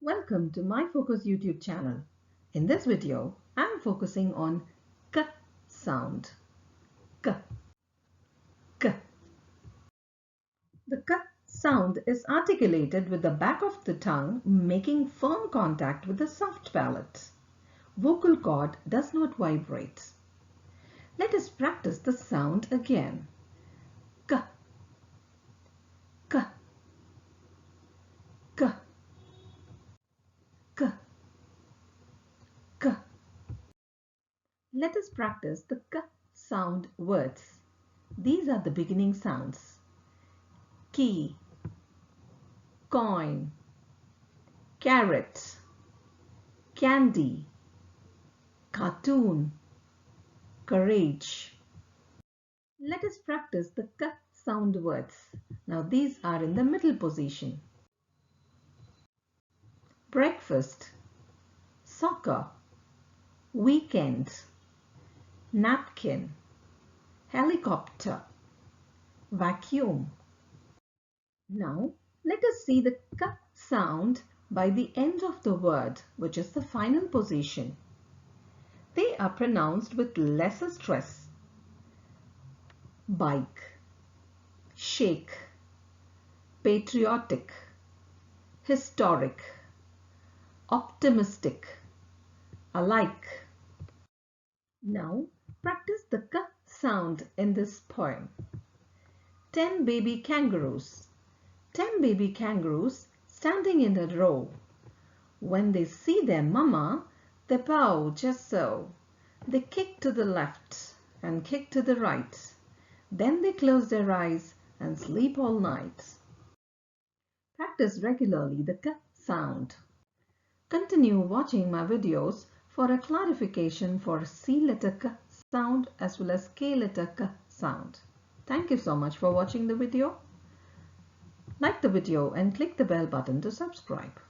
Welcome to my Focus YouTube channel. In this video, I am focusing on K sound. K, K. The K sound is articulated with the back of the tongue making firm contact with the soft palate. Vocal cord does not vibrate. Let us practice the sound again. K, K, K. K, K. Let us practice the K sound words. These are the beginning sounds. Key, coin, carrot, candy, cartoon, courage. Let us practice the K sound words. Now these are in the middle position. Breakfast, soccer, weekend, napkin, helicopter, vacuum. Now let us see the K sound by the end of the word, which is the final position. They are pronounced with lesser stress. Bike, shake, patriotic, historic, optimistic, alike. Now practice the K sound in this poem. 10 baby kangaroos. 10 baby kangaroos standing in a row. When they see their mama, they bow just so. They kick to the left and kick to the right. Then they close their eyes and sleep all night. Practice regularly the K sound. Continue watching my videos for a clarification for C letter K sound as well as K letter K sound. Thank you so much for watching the video. Like the video and click the bell button to subscribe.